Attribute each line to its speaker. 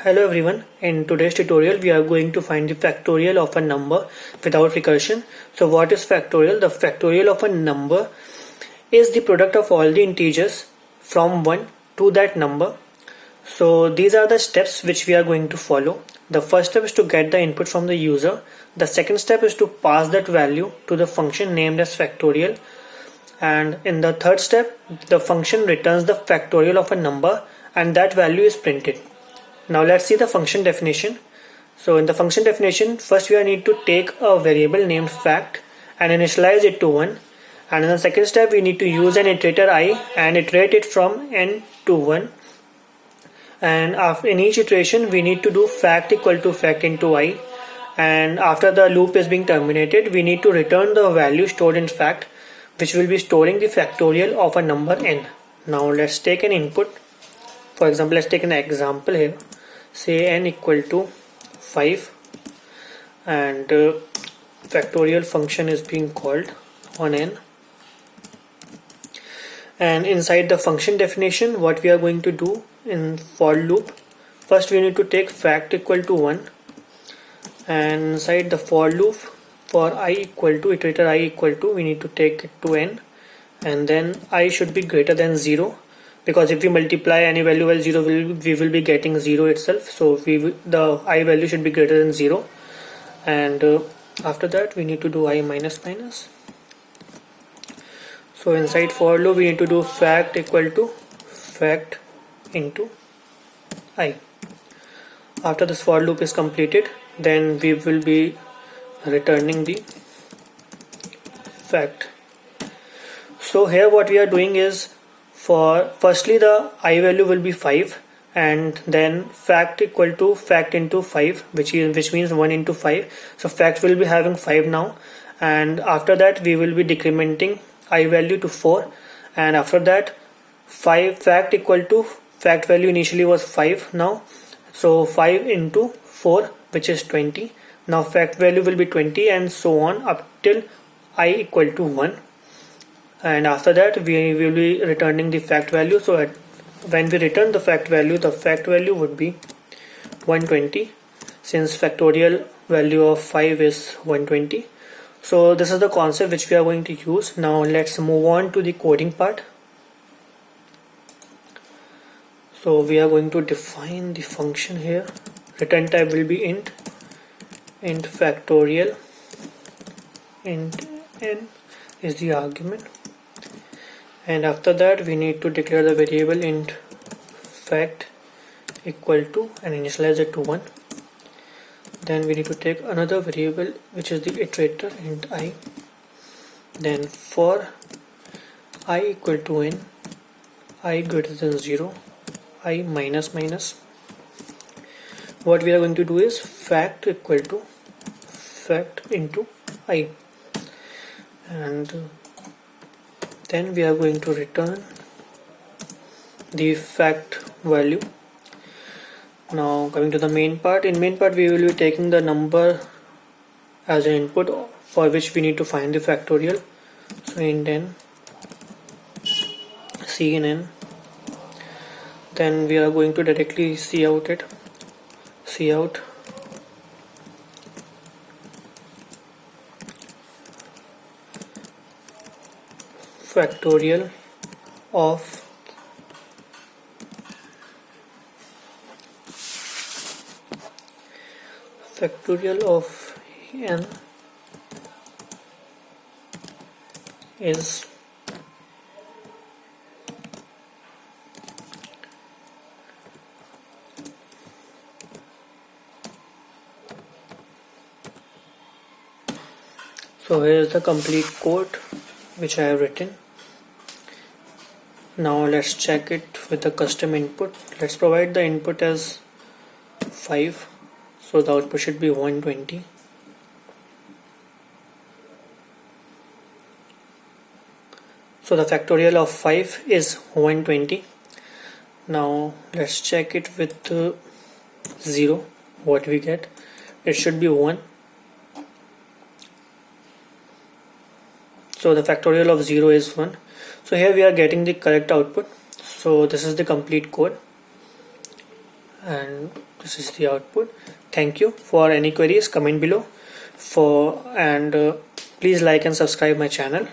Speaker 1: Hello everyone, in today's tutorial we are going to find the factorial of a number without recursion. So what is factorial? The factorial of a number is the product of all the integers from 1 to that number. So these are the steps which we are going to follow. The first step is to get the input from the user. The second step is to pass that value to the function named as factorial. And in the third step, the function returns the factorial of a number and that value is printed. Now let's see the function definition. So in the function definition, first we need to take a variable named fact and initialize it to 1. And in the second step, we need to use an iterator I and iterate it from n to 1. And after in each iteration, we need to do fact equal to fact into I. And after the loop is being terminated, we need to return the value stored in fact, which will be storing the factorial of a number n. Now let's take an input. For example, let's take an example here. Say n equal to 5 and factorial function is being called on n. And inside the function definition, what we are going to do in for loop, first we need to take fact equal to 1, and inside the for loop for I equal to iterator I equal to, we need to take it to n, and then I should be greater than 0, because if we multiply any value by 0 we will be getting 0 itself. So the I value should be greater than 0, and after that we need to do I minus minus. So inside for loop we need to do fact equal to fact into I. After this for loop is completed, then we will be returning the fact. So here what we are doing is, for firstly the I value will be 5, and then fact equal to fact into 5, which means 1 into 5. So fact will be having 5 now, and after that we will be decrementing I value to 4, and after that fact equal to fact value initially was 5 now, so 5 into 4, which is 20. Now fact value will be 20, and so on up till I equal to 1. And after that we will be returning the fact value. So when we return the fact value would be 120, since factorial value of 5 is 120. So this is the concept which we are going to use. Now let's move on to the coding part. So we are going to define the function here. Return type will be int factorial, int n is the argument, and after that we need to declare the variable int fact equal to and initialize it to 1. Then we need to take another variable which is the iterator int I. Then for I equal to n, I greater than 0, I minus minus. What we are going to do is fact equal to fact into I, and then we are going to return the fact value. Now coming to the main part, in main part we will be taking the number as an input for which we need to find the factorial. So int n, c in n, then we are going to directly cout factorial of n is so here is the complete code which I have written. Now let's check it with the custom input. Let's provide the input as 5, so the output should be 120. So the factorial of 5 is 120. Now let's check it with 0. What we get, it should be 1. So the factorial of 0 is 1. So here we are getting the correct output. So this is the complete code, and This is the output. Thank you. For any queries, comment below. And please like and subscribe my channel.